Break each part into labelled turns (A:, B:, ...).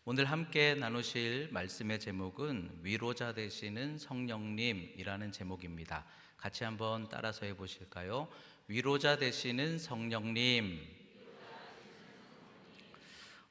A: 오늘 함께 나누실 말씀의 제목은 위로자 되시는 성령님이라는 제목입니다. 같이 한번 따라서 해보실까요? 위로자 되시는 성령님.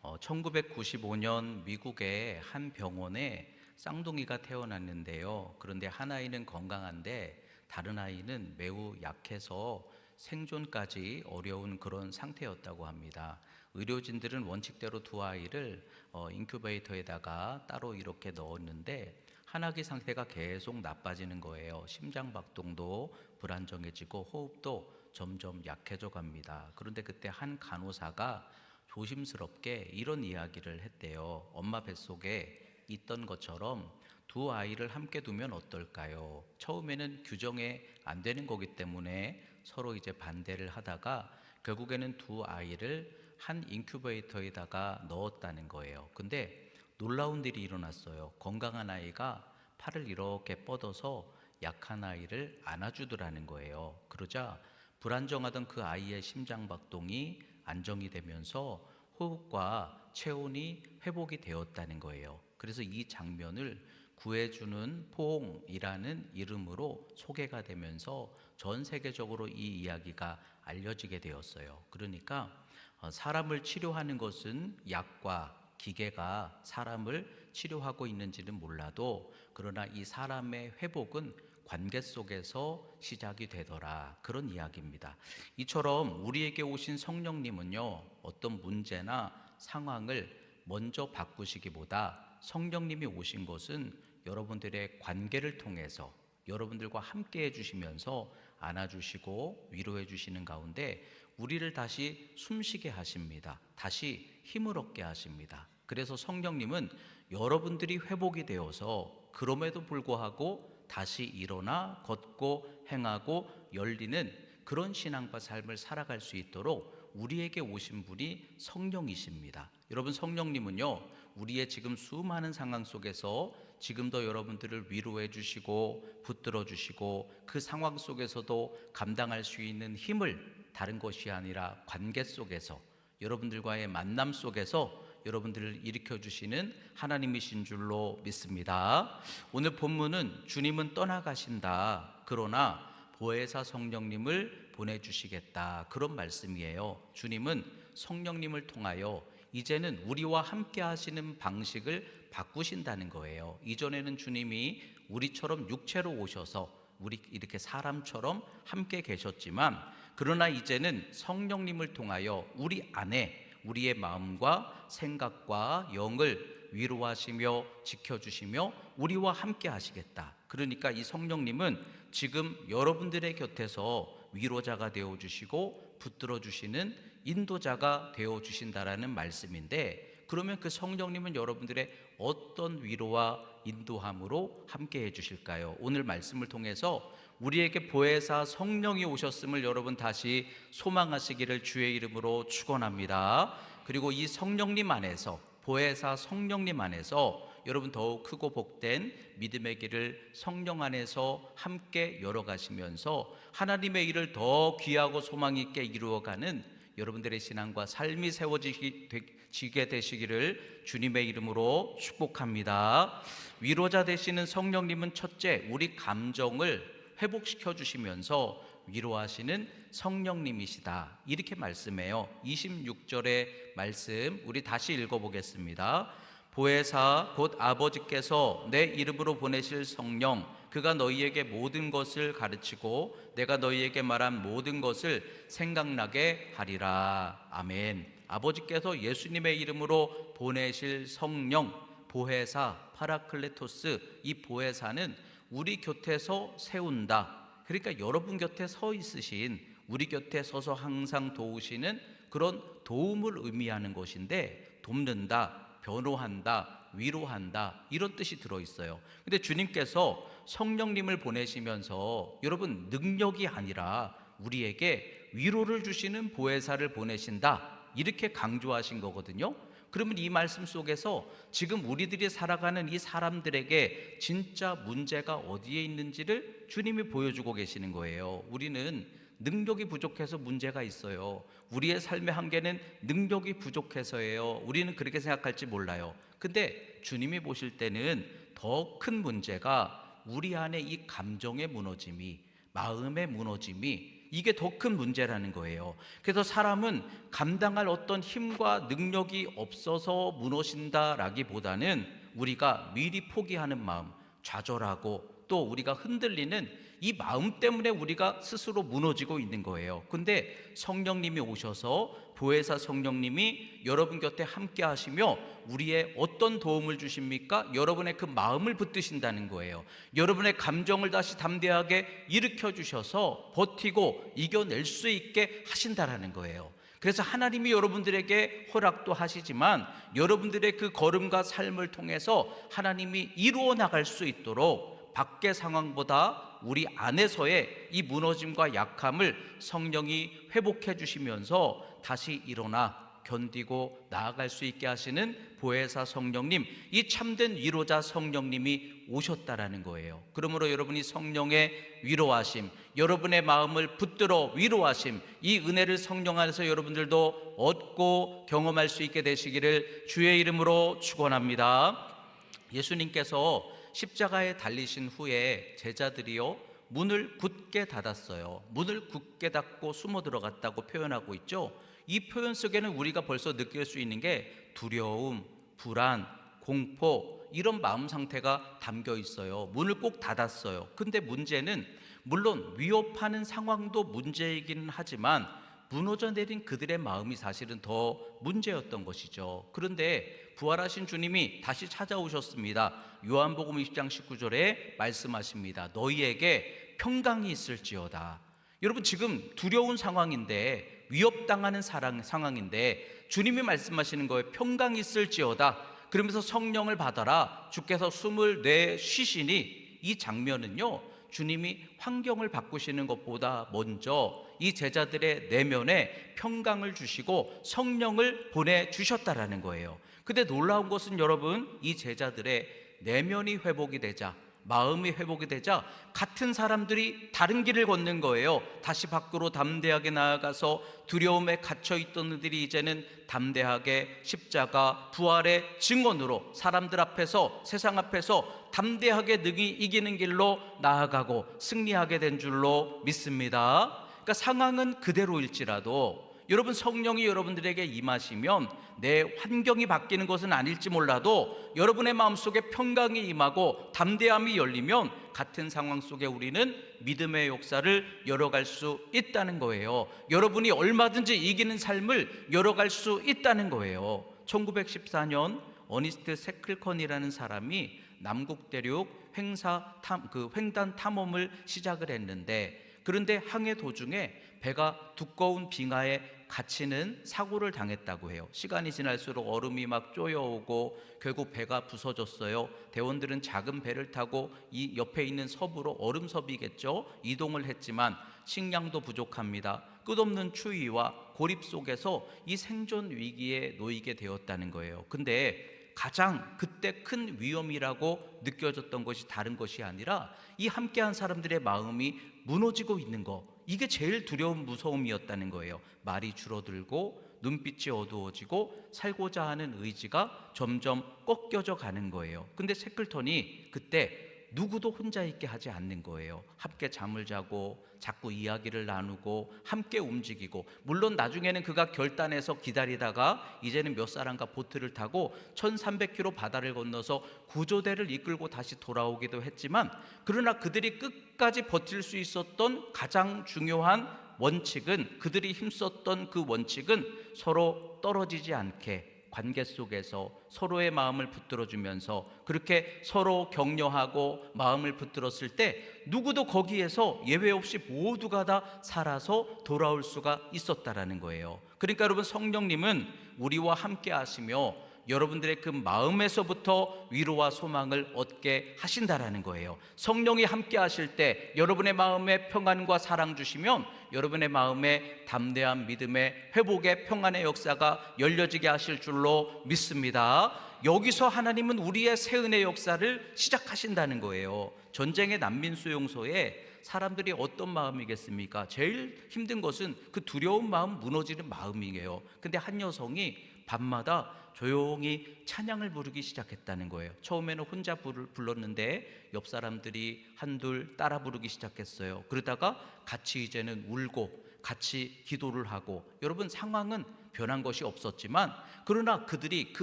A: 1995년 미국의 한 병원에 쌍둥이가 태어났는데요. 그런데 한 아이는 건강한데 다른 아이는 매우 약해서 생존까지 어려운 그런 상태였다고 합니다. 의료진들은 원칙대로 두 아이를 인큐베이터에다가 따로 이렇게 넣었는데 한 아기 상태가 계속 나빠지는 거예요. 심장박동도 불안정해지고 호흡도 점점 약해져 갑니다. 그런데 그때 한 간호사가 조심스럽게 이런 이야기를 했대요. 엄마 뱃속에 있던 것처럼 두 아이를 함께 두면 어떨까요? 처음에는 규정에 안 되는 거기 때문에 서로 이제 반대를 하다가 결국에는 두 아이를 한 인큐베이터에다가 넣었다는 거예요. 근데 놀라운 일이 일어났어요. 건강한 아이가 팔을 이렇게 뻗어서 약한 아이를 안아주더라는 거예요. 그러자 불안정하던 그 아이의 심장박동이 안정이 되면서 호흡과 체온이 회복이 되었다는 거예요. 그래서 이 장면을 구해주는 포옹이라는 이름으로 소개가 되면서 전 세계적으로 이 이야기가 알려지게 되었어요. 그러니까 사람을 치료하는 것은 약과 기계가 사람을 치료하고 있는지는 몰라도 그러나 이 사람의 회복은 관계 속에서 시작이 되더라, 그런 이야기입니다. 이처럼 우리에게 오신 성령님은요, 어떤 문제나 상황을 먼저 바꾸시기보다 성령님이 오신 것은 여러분들의 관계를 통해서 여러분들과 함께 해주시면서 안아주시고 위로해 주시는 가운데 우리를 다시 숨쉬게 하십니다. 다시 힘을 얻게 하십니다. 그래서 성령님은 여러분들이 회복이 되어서 그럼에도 불구하고 다시 일어나 걷고 행하고 열리는 그런 신앙과 삶을 살아갈 수 있도록 우리에게 오신 분이 성령이십니다. 여러분, 성령님은요, 우리의 지금 수많은 상황 속에서 지금도 여러분들을 위로해 주시고 붙들어 주시고 그 상황 속에서도 감당할 수 있는 힘을 다른 것이 아니라 관계 속에서 여러분들과의 만남 속에서 여러분들을 일으켜 주시는 하나님이신 줄로 믿습니다. 오늘 본문은 주님은 떠나가신다, 그러나 보혜사 성령님을 보내주시겠다, 그런 말씀이에요. 주님은 성령님을 통하여 이제는 우리와 함께 하시는 방식을 바꾸신다는 거예요. 이전에는 주님이 우리처럼 육체로 오셔서 우리 이렇게 사람처럼 함께 계셨지만, 그러나 이제는 성령님을 통하여 우리 안에 우리의 마음과 생각과 영을 위로하시며 지켜주시며 우리와 함께 하시겠다. 그러니까 이 성령님은 지금 여러분들의 곁에서 위로자가 되어주시고 붙들어주시는 인도자가 되어주신다라는 말씀인데, 그러면 그 성령님은 여러분들의 어떤 위로와 인도함으로 함께 해주실까요? 오늘 말씀을 통해서 우리에게 보혜사 성령이 오셨음을 여러분 다시 소망하시기를 주의 이름으로 축원합니다. 그리고 이 성령님 안에서, 보혜사 성령님 안에서 여러분 더욱 크고 복된 믿음의 길을 성령 안에서 함께 열어가시면서 하나님의 일을 더 귀하고 소망 있게 이루어가는 여러분들의 신앙과 삶이 세워지게 되시기를 주님의 이름으로 축복합니다. 위로자 되시는 성령님은 첫째, 우리 감정을 회복시켜 주시면서 위로하시는 성령님이시다, 이렇게 말씀해요. 26절의 말씀 우리 다시 읽어보겠습니다. 보혜사 곧 아버지께서 내 이름으로 보내실 성령, 그가 너희에게 모든 것을 가르치고 내가 너희에게 말한 모든 것을 생각나게 하리라. 아멘. 아버지께서 예수님의 이름으로 보내실 성령, 보혜사, 파라클레토스, 이 보혜사는 우리 곁에서 세운다. 그러니까 여러분 곁에 서 있으신, 우리 곁에 서서 항상 도우시는 그런 도움을 의미하는 것인데, 돕는다, 변호한다, 위로한다, 이런 뜻이 들어있어요. 근데 주님께서 성령님을 보내시면서 여러분 능력이 아니라 우리에게 위로를 주시는 보혜사를 보내신다, 이렇게 강조하신 거거든요. 그러면 이 말씀 속에서 지금 우리들이 살아가는 이 사람들에게 진짜 문제가 어디에 있는지를 주님이 보여주고 계시는 거예요. 우리는 능력이 부족해서 문제가 있어요. 우리의 삶의 한계는 능력이 부족해서예요. 우리는 그렇게 생각할지 몰라요. 근데 주님이 보실 때는 더 큰 문제가 우리 안에 이 감정의 무너짐이, 마음의 무너짐이, 이게 더 큰 문제라는 거예요. 그래서 사람은 감당할 어떤 힘과 능력이 없어서 무너진다라기보다는 우리가 미리 포기하는 마음, 좌절하고 또 우리가 흔들리는 이 마음 때문에 우리가 스스로 무너지고 있는 거예요. 근데 성령님이 오셔서, 보혜사 성령님이 여러분 곁에 함께 하시며 우리의 어떤 도움을 주십니까? 여러분의 그 마음을 붙드신다는 거예요. 여러분의 감정을 다시 담대하게 일으켜 주셔서 버티고 이겨낼 수 있게 하신다라는 거예요. 그래서 하나님이 여러분들에게 허락도 하시지만 여러분들의 그 걸음과 삶을 통해서 하나님이 이루어 나갈 수 있도록 밖의 상황보다 우리 안에서의 이 무너짐과 약함을 성령이 회복해 주시면서 다시 일어나 견디고 나아갈 수 있게 하시는 보혜사 성령님, 이 참된 위로자 성령님이 오셨다라는 거예요. 그러므로 여러분이 성령의 위로하심, 여러분의 마음을 붙들어 위로하심, 이 은혜를 성령 안에서 여러분들도 얻고 경험할 수 있게 되시기를 주의 이름으로 축원합니다. 예수님께서 십자가에 달리신 후에 제자들이요 문을 굳게 닫았어요. 문을 굳게 닫고 숨어 들어갔다고 표현하고 있죠. 이 표현 속에는 우리가 벌써 느낄 수 있는 게 두려움, 불안, 공포, 이런 마음 상태가 담겨 있어요. 문을 꼭 닫았어요. 근데 문제는 물론 위협하는 상황도 문제이기는 하지만 무너져 내린 그들의 마음이 사실은 더 문제였던 것이죠. 그런데 부활하신 주님이 다시 찾아오셨습니다. 요한복음 20장 19절에 말씀하십니다. 너희에게 평강이 있을지어다. 여러분, 지금 두려운 상황인데, 위협당하는 상황인데 주님이 말씀하시는 거예요. 평강이 있을지어다. 그러면서 성령을 받아라. 주께서 숨을 내쉬시니, 이 장면은요 주님이 환경을 바꾸시는 것보다 먼저 이 제자들의 내면에 평강을 주시고 성령을 보내주셨다라는 거예요. 근데 놀라운 것은 여러분, 이 제자들의 내면이 회복이 되자, 마음이 회복이 되자 같은 사람들이 다른 길을 걷는 거예요. 다시 밖으로 담대하게 나아가서 두려움에 갇혀있던 이들이 이제는 담대하게 십자가 부활의 증언으로 사람들 앞에서, 세상 앞에서 담대하게 능히 이기는 길로 나아가고 승리하게 된 줄로 믿습니다. 그러니까 상황은 그대로일지라도 여러분, 성령이 여러분들에게 임하시면 내 환경이 바뀌는 것은 아닐지 몰라도 여러분의 마음속에 평강이 임하고 담대함이 열리면 같은 상황 속에 우리는 믿음의 역사를 열어갈 수 있다는 거예요. 여러분이 얼마든지 이기는 삶을 열어갈 수 있다는 거예요. 1914년 어니스트 세클컨이라는 사람이 남국 대륙 횡단 탐험을 시작을 했는데, 그런데 항해 도중에 배가 두꺼운 빙하에 갇히는 사고를 당했다고 해요. 시간이 지날수록 얼음이 막 쪼여오고 결국 배가 부서졌어요. 대원들은 작은 배를 타고 이 옆에 있는 섭으로, 얼음섭이겠죠, 이동을 했지만 식량도 부족합니다. 끝없는 추위와 고립 속에서 이 생존 위기에 놓이게 되었다는 거예요. 근데 가장 그때 큰 위험이라고 느껴졌던 것이 다른 것이 아니라 이 함께한 사람들의 마음이 무너지고 있는 거, 이게 제일 두려운 무서움이었다는 거예요. 말이 줄어들고 눈빛이 어두워지고 살고자 하는 의지가 점점 꺾여져 가는 거예요. 근데 세클턴이 그때 누구도 혼자 있게 하지 않는 거예요. 함께 잠을 자고 자꾸 이야기를 나누고 함께 움직이고, 물론 나중에는 그가 결단해서 기다리다가 이제는 몇 사람과 보트를 타고 1300km 바다를 건너서 구조대를 이끌고 다시 돌아오기도 했지만, 그러나 그들이 끝까지 버틸 수 있었던 가장 중요한 원칙은, 그들이 힘썼던 그 원칙은 서로 떨어지지 않게 관계 속에서 서로의 마음을 붙들어주면서, 그렇게 서로 격려하고 마음을 붙들었을 때 누구도 거기에서 예외 없이 모두가 다 살아서 돌아올 수가 있었다라는 거예요. 그러니까 여러분, 성령님은 우리와 함께 하시며 여러분들의 그 마음에서부터 위로와 소망을 얻게 하신다라는 거예요. 성령이 함께 하실 때 여러분의 마음에 평안과 사랑 주시면 여러분의 마음에 담대한 믿음의 회복의 평안의 역사가 열려지게 하실 줄로 믿습니다. 여기서 하나님은 우리의 새 은혜 역사를 시작하신다는 거예요. 전쟁의 난민 수용소에 사람들이 어떤 마음이겠습니까? 제일 힘든 것은 그 두려운 마음, 무너지는 마음이에요. 근데 한 여성이 밤마다 조용히 찬양을 부르기 시작했다는 거예요. 처음에는 혼자 불렀는데 옆 사람들이 한둘 따라 부르기 시작했어요. 그러다가 같이 이제는 울고 같이 기도를 하고, 여러분 상황은 변한 것이 없었지만 그러나 그들이 그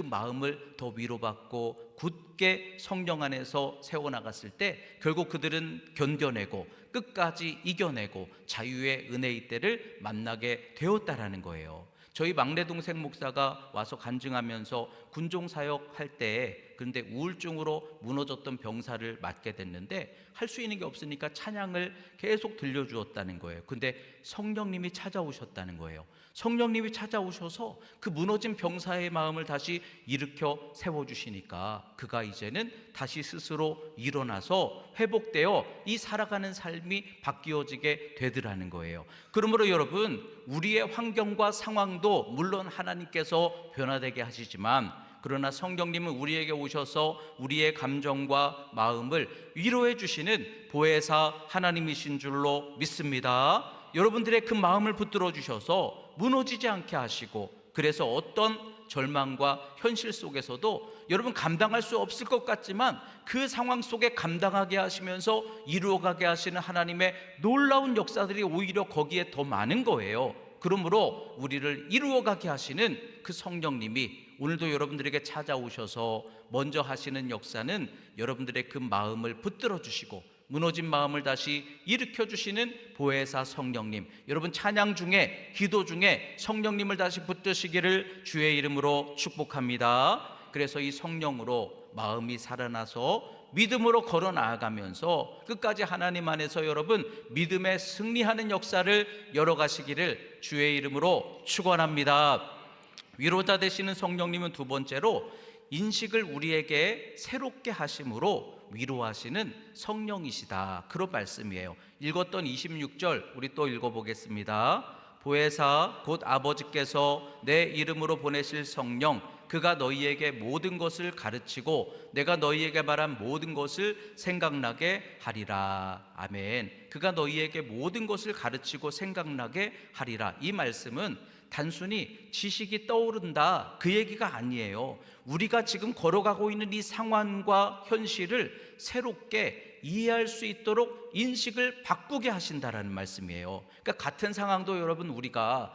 A: 마음을 더 위로받고 굳게 성령 안에서 세워나갔을 때 결국 그들은 견뎌내고 끝까지 이겨내고 자유의 은혜의 때를 만나게 되었다라는 거예요. 저희 막내 동생 목사가 와서 간증하면서 군종 사역할 때, 그런데 우울증으로 무너졌던 병사를 맡게 됐는데 할 수 있는 게 없으니까 찬양을 계속 들려주었다는 거예요. 근데 성령님이 찾아오셨다는 거예요. 성령님이 찾아오셔서 그 무너진 병사의 마음을 다시 일으켜 세워주시니까 그가 이제는 다시 스스로 일어나서 회복되어 이 살아가는 삶이 바뀌어지게 되더라는 거예요. 그러므로 여러분, 우리의 환경과 상황도 물론 하나님께서 변화되게 하시지만, 그러나 성령님은 우리에게 오셔서 우리의 감정과 마음을 위로해 주시는 보혜사 하나님이신 줄로 믿습니다. 여러분들의 그 마음을 붙들어 주셔서 무너지지 않게 하시고, 그래서 어떤 절망과 현실 속에서도 여러분 감당할 수 없을 것 같지만 그 상황 속에 감당하게 하시면서 이루어가게 하시는 하나님의 놀라운 역사들이 오히려 거기에 더 많은 거예요. 그러므로 우리를 이루어가게 하시는 그 성령님이 오늘도 여러분들에게 찾아오셔서 먼저 하시는 역사는 여러분들의 그 마음을 붙들어 주시고 무너진 마음을 다시 일으켜 주시는 보혜사 성령님, 여러분 찬양 중에, 기도 중에 성령님을 다시 붙드시기를 주의 이름으로 축복합니다. 그래서 이 성령으로 마음이 살아나서 믿음으로 걸어 나아가면서 끝까지 하나님 안에서 여러분 믿음에 승리하는 역사를 열어가시기를 주의 이름으로 축원합니다. 위로자 되시는 성령님은 두 번째로 인식을 우리에게 새롭게 하심으로 위로하시는 성령이시다, 그런 말씀이에요. 읽었던 26절 우리 또 읽어보겠습니다. 보혜사 곧 아버지께서 내 이름으로 보내실 성령, 그가 너희에게 모든 것을 가르치고 내가 너희에게 말한 모든 것을 생각나게 하리라. 아멘. 그가 너희에게 모든 것을 가르치고 생각나게 하리라. 이 말씀은 단순히 지식이 떠오른다 그 얘기가 아니에요. 우리가 지금 걸어가고 있는 이 상황과 현실을 새롭게 이해할 수 있도록 인식을 바꾸게 하신다라는 말씀이에요. 그러니까 같은 상황도 여러분 우리가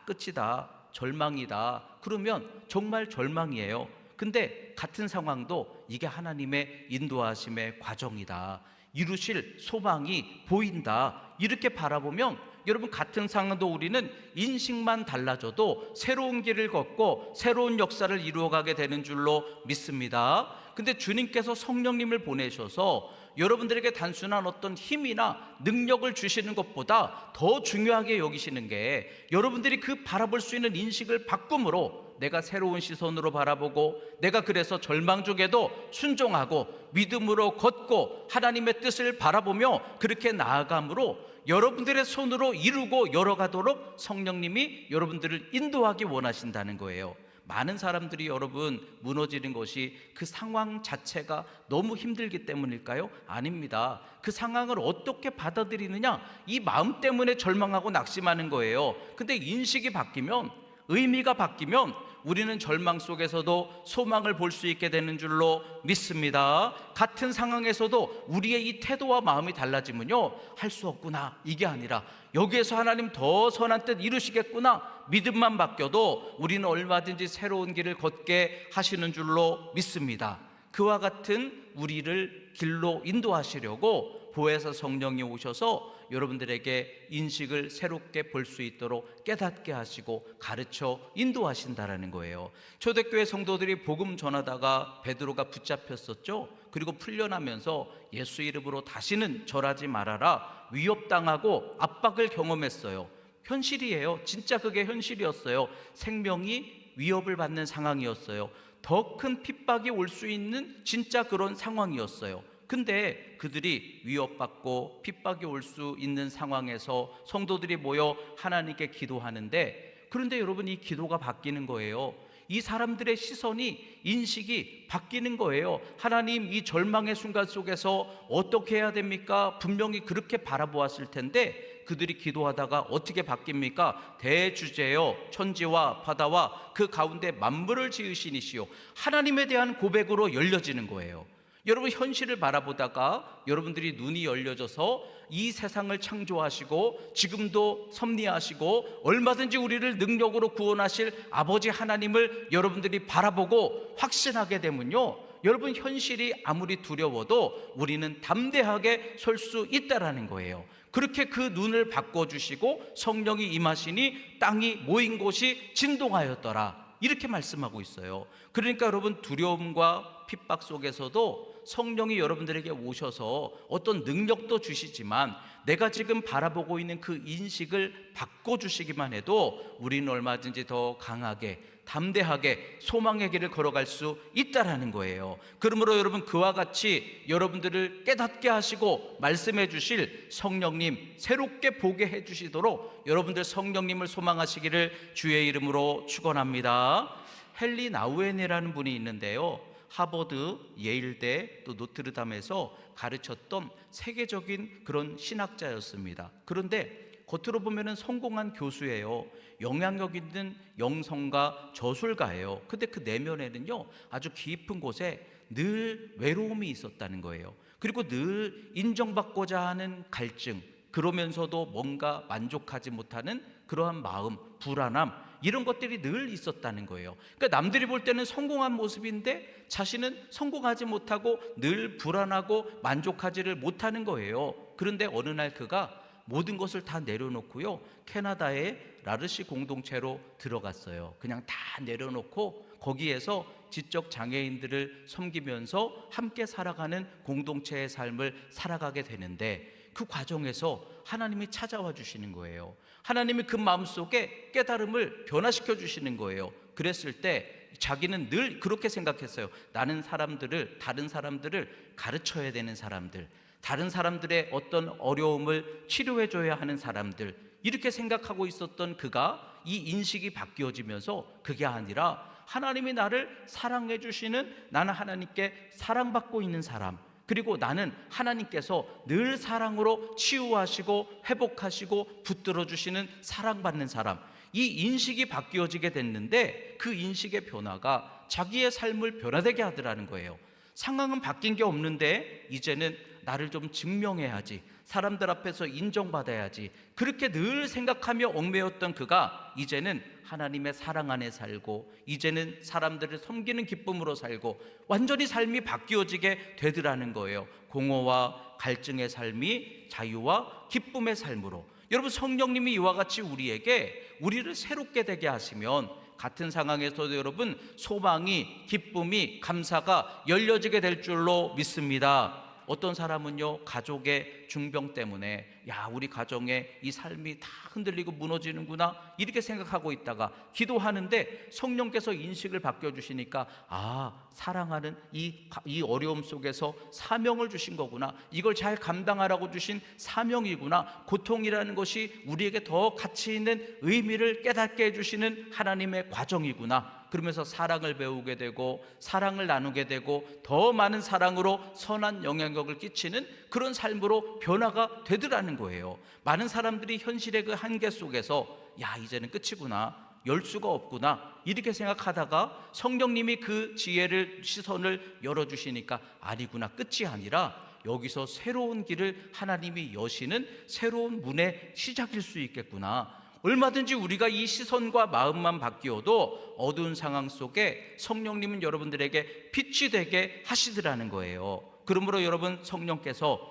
A: 끝이다, 절망이다 그러면 정말 절망이에요. 근데 같은 상황도 이게 하나님의 인도하심의 과정이다, 이루실 소망이 보인다, 이렇게 바라보면 여러분 같은 상황도 우리는 인식만 달라져도 새로운 길을 걷고 새로운 역사를 이루어가게 되는 줄로 믿습니다. 근데 주님께서 성령님을 보내셔서 여러분들에게 단순한 어떤 힘이나 능력을 주시는 것보다 더 중요하게 여기시는 게 여러분들이 그 바라볼 수 있는 인식을 바꿈으로 내가 새로운 시선으로 바라보고, 내가 그래서 절망 중에도 순종하고 믿음으로 걷고 하나님의 뜻을 바라보며 그렇게 나아감으로 여러분들의 손으로 이루고 열어가도록 성령님이 여러분들을 인도하기 원하신다는 거예요. 많은 사람들이 여러분 무너지는 것이 그 상황 자체가 너무 힘들기 때문일까요? 아닙니다. 그 상황을 어떻게 받아들이느냐, 이 마음 때문에 절망하고 낙심하는 거예요. 근데 인식이 바뀌면, 의미가 바뀌면 우리는 절망 속에서도 소망을 볼 수 있게 되는 줄로 믿습니다. 같은 상황에서도 우리의 이 태도와 마음이 달라지면요, 할 수 없구나 이게 아니라 여기에서 하나님 더 선한 뜻 이루시겠구나, 믿음만 바뀌어도 우리는 얼마든지 새로운 길을 걷게 하시는 줄로 믿습니다. 그와 같은 우리를 길로 인도하시려고 보혜사 성령이 오셔서 여러분들에게 인식을 새롭게 볼 수 있도록 깨닫게 하시고 가르쳐 인도하신다라는 거예요. 초대교회 성도들이 복음 전하다가 베드로가 붙잡혔었죠. 그리고 풀려나면서 예수 이름으로 다시는 절하지 말아라 위협당하고 압박을 경험했어요. 현실이에요. 진짜 그게 현실이었어요. 생명이 위협을 받는 상황이었어요. 더 큰 핍박이 올 수 있는 진짜 그런 상황이었어요. 근데 그들이 위협받고 핍박이 올 수 있는 상황에서 성도들이 모여 하나님께 기도하는데, 그런데 여러분 이 기도가 바뀌는 거예요. 이 사람들의 시선이, 인식이 바뀌는 거예요. 하나님, 이 절망의 순간 속에서 어떻게 해야 됩니까? 분명히 그렇게 바라보았을 텐데 그들이 기도하다가 어떻게 바뀝니까? 대주제여 천지와 바다와 그 가운데 만물을 지으신 이시요, 하나님에 대한 고백으로 열려지는 거예요. 여러분, 현실을 바라보다가 여러분들이 눈이 열려져서 이 세상을 창조하시고 지금도 섭리하시고 얼마든지 우리를 능력으로 구원하실 아버지 하나님을 여러분들이 바라보고 확신하게 되면요, 여러분, 현실이 아무리 두려워도 우리는 담대하게 설 수 있다라는 거예요. 그렇게 그 눈을 바꿔주시고 성령이 임하시니 땅이 모인 곳이 진동하였더라, 이렇게 말씀하고 있어요. 그러니까 여러분, 두려움과 핍박 속에서도 성령이 여러분들에게 오셔서 어떤 능력도 주시지만 내가 지금 바라보고 있는 그 인식을 바꿔주시기만 해도 우리는 얼마든지 더 강하게, 담대하게 소망의 길을 걸어갈 수 있다라는 거예요. 그러므로 여러분, 그와 같이 여러분들을 깨닫게 하시고 말씀해 주실 성령님 새롭게 보게 해 주시도록 여러분들 성령님을 소망하시기를 주의 이름으로 축원합니다. 헨리 나우엔이라는 분이 있는데요, 하버드, 예일대, 또 노트르담에서 가르쳤던 세계적인 그런 신학자였습니다. 그런데 겉으로 보면은 성공한 교수예요. 영향력 있는 영성가, 저술가예요. 근데 그 내면에는요, 아주 깊은 곳에 늘 외로움이 있었다는 거예요. 그리고 늘 인정받고자 하는 갈증, 그러면서도 뭔가 만족하지 못하는 그러한 마음, 불안함, 이런 것들이 늘 있었다는 거예요. 그러니까 남들이 볼 때는 성공한 모습인데 자신은 성공하지 못하고 늘 불안하고 만족하지를 못하는 거예요. 그런데 어느 날 그가 모든 것을 다 내려놓고요, 캐나다의 라르시 공동체로 들어갔어요. 그냥 다 내려놓고 거기에서 지적 장애인들을 섬기면서 함께 살아가는 공동체의 삶을 살아가게 되는데, 그 과정에서 하나님이 찾아와 주시는 거예요. 하나님이 그 마음속에 깨달음을 변화시켜 주시는 거예요. 그랬을 때 자기는 늘 그렇게 생각했어요. 나는 다른 사람들을 가르쳐야 되는 사람들, 다른 사람들의 어떤 어려움을 치료해 줘야 하는 사람들, 이렇게 생각하고 있었던 그가 이 인식이 바뀌어지면서 그게 아니라 하나님이 나를 사랑해 주시는, 나는 하나님께 사랑받고 있는 사람, 그리고 나는 하나님께서 늘 사랑으로 치유하시고 회복하시고 붙들어 주시는 사랑받는 사람, 이 인식이 바뀌어지게 됐는데 그 인식의 변화가 자기의 삶을 변화되게 하더라는 거예요. 상황은 바뀐 게 없는데 이제는 나를 좀 증명해야지, 사람들 앞에서 인정받아야지, 그렇게 늘 생각하며 얽매였던 그가 이제는 하나님의 사랑 안에 살고, 이제는 사람들을 섬기는 기쁨으로 살고, 완전히 삶이 바뀌어지게 되더라는 거예요. 공허와 갈증의 삶이 자유와 기쁨의 삶으로. 여러분, 성령님이 이와 같이 우리를 새롭게 되게 하시면 같은 상황에서도 여러분, 소망이, 기쁨이, 감사가 열려지게 될 줄로 믿습니다. 어떤 사람은요, 가족의 중병 때문에 우리 가정의 이 삶이 다 흔들리고 무너지는구나, 이렇게 생각하고 있다가 기도하는데 성령께서 인식을 바뀌어주시니까 사랑하는 이 어려움 속에서 사명을 주신 거구나, 이걸 잘 감당하라고 주신 사명이구나, 고통이라는 것이 우리에게 더 가치 있는 의미를 깨닫게 해주시는 하나님의 과정이구나, 그러면서 사랑을 배우게 되고 사랑을 나누게 되고 더 많은 사랑으로 선한 영향력을 끼치는 그런 삶으로 변화가 되더라는 거예요. 많은 사람들이 현실의 그 한계 속에서 이제는 끝이구나, 열 수가 없구나, 이렇게 생각하다가 성령님이 그 지혜를, 시선을 열어주시니까 아니구나, 끝이 아니라 여기서 새로운 길을 하나님이 여시는 새로운 문의 시작일 수 있겠구나. 얼마든지 우리가 이 시선과 마음만 바뀌어도 어두운 상황 속에 성령님은 여러분들에게 빛이 되게 하시더라는 거예요. 그러므로 여러분, 성령께서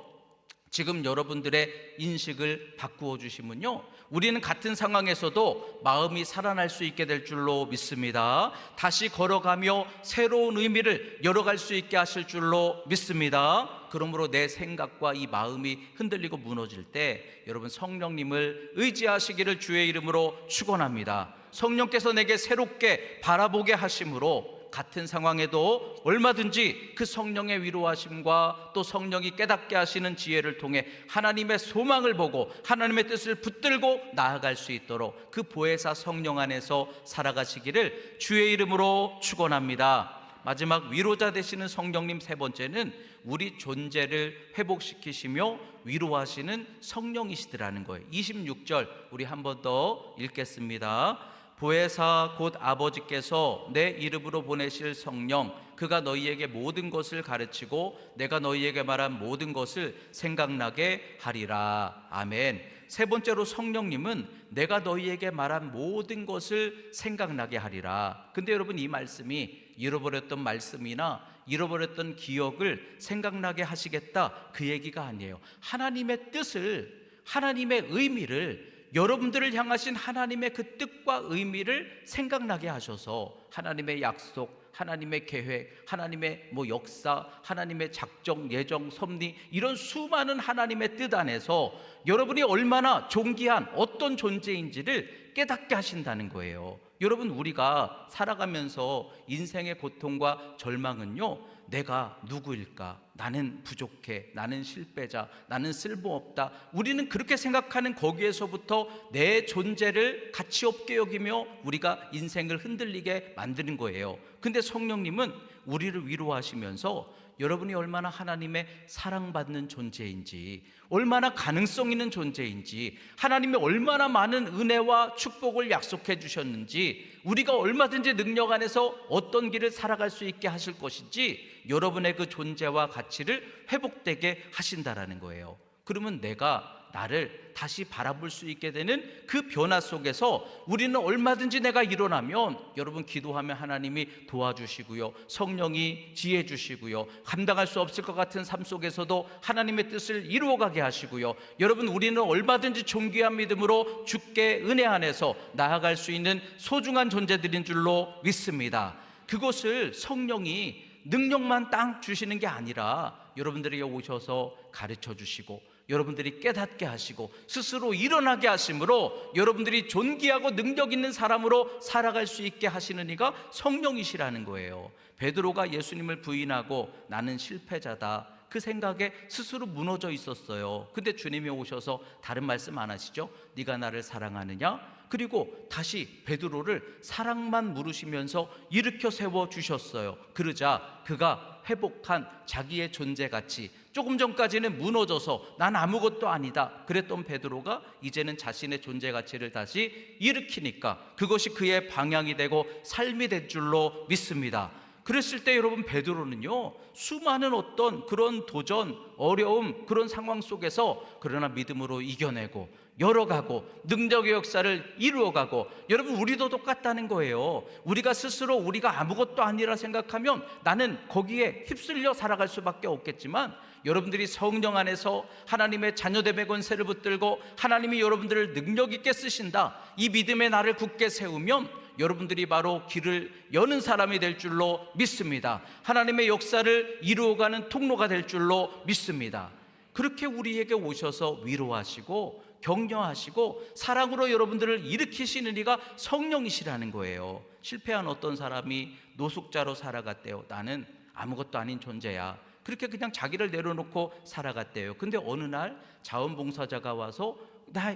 A: 지금 여러분들의 인식을 바꾸어 주시면요, 우리는 같은 상황에서도 마음이 살아날 수 있게 될 줄로 믿습니다. 다시 걸어가며 새로운 의미를 열어갈 수 있게 하실 줄로 믿습니다. 그러므로 내 생각과 이 마음이 흔들리고 무너질 때 여러분, 성령님을 의지하시기를 주의 이름으로 축원합니다. 성령께서 내게 새롭게 바라보게 하심으로 같은 상황에도 얼마든지 그 성령의 위로하심과 또 성령이 깨닫게 하시는 지혜를 통해 하나님의 소망을 보고 하나님의 뜻을 붙들고 나아갈 수 있도록 그 보혜사 성령 안에서 살아가시기를 주의 이름으로 축원합니다. 마지막 위로자 되시는 성령님 세 번째는 우리 존재를 회복시키시며 위로하시는 성령이시더라는 거예요. 26절 우리 한 번 더 읽겠습니다. 보혜사 곧 아버지께서 내 이름으로 보내실 성령, 그가 너희에게 모든 것을 가르치고 내가 너희에게 말한 모든 것을 생각나게 하리라. 아멘. 세 번째로 성령님은 내가 너희에게 말한 모든 것을 생각나게 하리라. 근데 여러분, 이 말씀이 잃어버렸던 말씀이나 잃어버렸던 기억을 생각나게 하시겠다, 그 얘기가 아니에요. 하나님의 뜻을, 하나님의 의미를, 여러분들을 향하신 하나님의 그 뜻과 의미를 생각나게 하셔서 하나님의 약속, 하나님의 계획, 하나님의 역사, 하나님의 작정, 예정, 섭리, 이런 수많은 하나님의 뜻 안에서 여러분이 얼마나 존귀한 어떤 존재인지를 깨닫게 하신다는 거예요. 여러분, 우리가 살아가면서 인생의 고통과 절망은요, 내가 누구일까? 나는 부족해, 나는 실패자, 나는 쓸모없다, 우리는 그렇게 생각하는 거기에서부터 내 존재를 가치 없게 여기며 우리가 인생을 흔들리게 만드는 거예요. 근데 성령님은 우리를 위로하시면서 여러분이 얼마나 하나님의 사랑받는 존재인지, 얼마나 가능성 있는 존재인지, 하나님이 얼마나 많은 은혜와 축복을 약속해 주셨는지, 우리가 얼마든지 능력 안에서 어떤 길을 살아갈 수 있게 하실 것인지, 여러분의 그 존재와 가치를 회복되게 하신다라는 거예요. 그러면 내가 나를 다시 바라볼 수 있게 되는 그 변화 속에서 우리는 얼마든지 내가 일어나면, 여러분 기도하면 하나님이 도와주시고요, 성령이 지혜 주시고요, 감당할 수 없을 것 같은 삶 속에서도 하나님의 뜻을 이루어가게 하시고요, 여러분 우리는 얼마든지 존귀한 믿음으로 주께 은혜 안에서 나아갈 수 있는 소중한 존재들인 줄로 믿습니다. 그것을 성령이 능력만 딱 주시는 게 아니라 여러분들에게 오셔서 가르쳐 주시고 여러분들이 깨닫게 하시고 스스로 일어나게 하심으로 여러분들이 존귀하고 능력 있는 사람으로 살아갈 수 있게 하시는 이가 성령이시라는 거예요. 베드로가 예수님을 부인하고 나는 실패자다, 그 생각에 스스로 무너져 있었어요. 근데 주님이 오셔서 다른 말씀 안 하시죠? 네가 나를 사랑하느냐? 그리고 다시 베드로를 사랑만 물으시면서 일으켜 세워주셨어요. 그러자 그가 회복한 자기의 존재가치, 조금 전까지는 무너져서 난 아무것도 아니다 그랬던 베드로가 이제는 자신의 존재가치를 다시 일으키니까 그것이 그의 방향이 되고 삶이 될 줄로 믿습니다. 그랬을 때 여러분, 베드로는요, 수많은 어떤 그런 도전, 어려움, 그런 상황 속에서 그러나 믿음으로 이겨내고 열어가고 능력의 역사를 이루어가고, 여러분 우리도 똑같다는 거예요. 우리가 스스로 우리가 아무것도 아니라 생각하면 나는 거기에 휩쓸려 살아갈 수밖에 없겠지만, 여러분들이 성령 안에서 하나님의 자녀됨의 권세를 붙들고 하나님이 여러분들을 능력 있게 쓰신다, 이 믿음의 나를 굳게 세우면 여러분들이 바로 길을 여는 사람이 될 줄로 믿습니다. 하나님의 역사를 이루어가는 통로가 될 줄로 믿습니다. 그렇게 우리에게 오셔서 위로하시고 격려하시고 사랑으로 여러분들을 일으키시는 이가 성령이시라는 거예요. 실패한 어떤 사람이 노숙자로 살아갔대요. 나는 아무것도 아닌 존재야, 그렇게 그냥 자기를 내려놓고 살아갔대요. 근데 어느 날 자원봉사자가 와서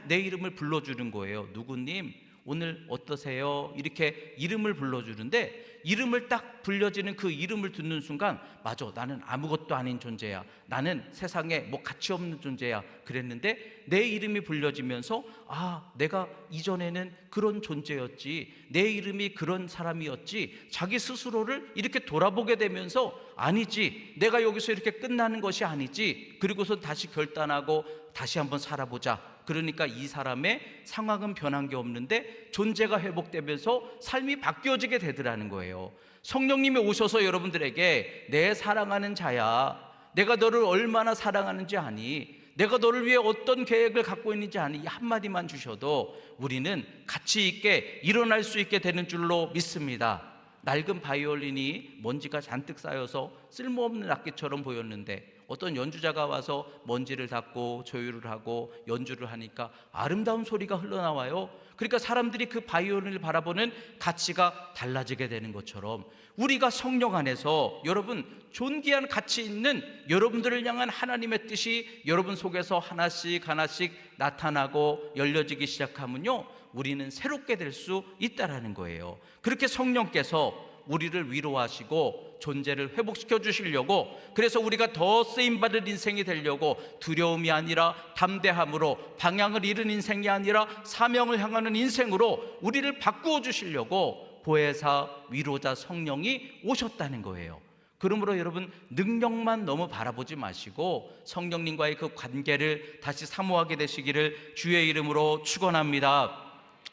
A: 내 이름을 불러주는 거예요. 누구님 오늘 어떠세요? 이렇게 이름을 불러주는데, 이름을 딱 불려지는 그 이름을 듣는 순간, 맞아, 나는 아무것도 아닌 존재야, 나는 세상에 가치 없는 존재야 그랬는데, 내 이름이 불려지면서 아, 내가 이전에는 그런 존재였지, 내 이름이 그런 사람이었지, 자기 스스로를 이렇게 돌아보게 되면서 아니지, 내가 여기서 이렇게 끝나는 것이 아니지, 그리고서 다시 결단하고 다시 한번 살아보자. 그러니까 이 사람의 상황은 변한 게 없는데 존재가 회복되면서 삶이 바뀌어지게 되더라는 거예요. 성령님이 오셔서 여러분들에게 내 사랑하는 자야, 내가 너를 얼마나 사랑하는지 아니, 내가 너를 위해 어떤 계획을 갖고 있는지 아니, 이 한마디만 주셔도 우리는 가치 있게 일어날 수 있게 되는 줄로 믿습니다. 낡은 바이올린이 먼지가 잔뜩 쌓여서 쓸모없는 악기처럼 보였는데 어떤 연주자가 와서 먼지를 닦고 조율을 하고 연주를 하니까 아름다운 소리가 흘러나와요. 그러니까 사람들이 그 바이올린을 바라보는 가치가 달라지게 되는 것처럼 우리가 성령 안에서 여러분 존귀한 가치 있는 여러분들을 향한 하나님의 뜻이 여러분 속에서 하나씩 하나씩 나타나고 열려지기 시작하면요, 우리는 새롭게 될 수 있다라는 거예요. 그렇게 성령께서 우리를 위로하시고 존재를 회복시켜 주시려고, 그래서 우리가 더 쓰임받을 인생이 되려고 두려움이 아니라 담대함으로, 방향을 잃은 인생이 아니라 사명을 향하는 인생으로 우리를 바꾸어 주시려고 보혜사 위로자 성령이 오셨다는 거예요. 그러므로 여러분 능력만 너무 바라보지 마시고 성령님과의 그 관계를 다시 사모하게 되시기를 주의 이름으로 축원합니다.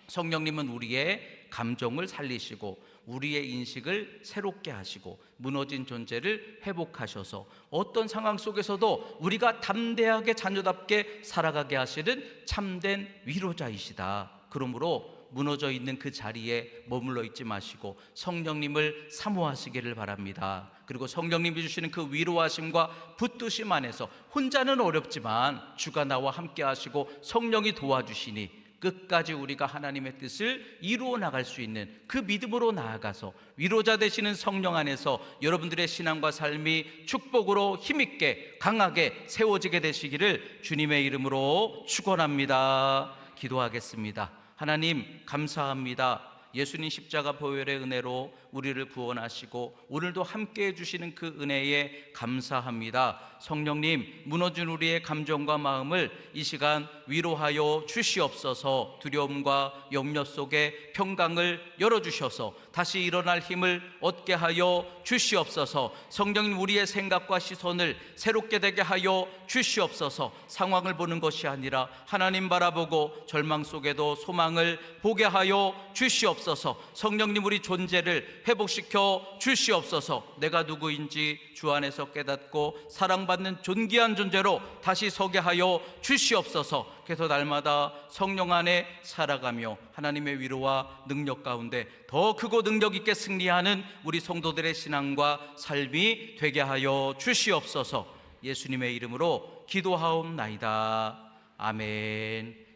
A: 성령님은 우리의 감정을 살리시고 우리의 인식을 새롭게 하시고 무너진 존재를 회복하셔서 어떤 상황 속에서도 우리가 담대하게 자녀답게 살아가게 하시는 참된 위로자이시다. 그러므로 무너져 있는 그 자리에 머물러 있지 마시고 성령님을 사모하시기를 바랍니다. 그리고 성령님이 주시는 그 위로하심과 붙드심 안에서 혼자는 어렵지만 주가 나와 함께 하시고 성령이 도와주시니 끝까지 우리가 하나님의 뜻을 이루어 나갈 수 있는 그 믿음으로 나아가서 위로자 되시는 성령 안에서 여러분들의 신앙과 삶이 축복으로 힘있게 강하게 세워지게 되시기를 주님의 이름으로 축원합니다. 기도하겠습니다. 하나님 감사합니다. 예수님 십자가 보혈의 은혜로 우리를 구원하시고 오늘도 함께 해주시는 그 은혜에 감사합니다. 성령님, 무너진 우리의 감정과 마음을 이 시간 위로하여 주시옵소서. 두려움과 염려 속에 평강을 열어주셔서 다시 일어날 힘을 얻게 하여 주시옵소서. 성령님, 우리의 생각과 시선을 새롭게 되게 하여 주시옵소서. 상황을 보는 것이 아니라 하나님 바라보고 절망 속에도 소망을 보게 하여 주시옵소서. 성령님, 우리 존재를 회복시켜 주시옵소서. 내가 누구인지 주 안에서 깨닫고 사랑받는 존귀한 존재로 다시 서게 하여 주시옵소서. 그래서 날마다 성령 안에 살아가며 하나님의 위로와 능력 가운데 더 크고 능력 있게 승리하는 우리 성도들의 신앙과 삶이 되게 하여 주시옵소서. 예수님의 이름으로 기도하옵나이다. 아멘.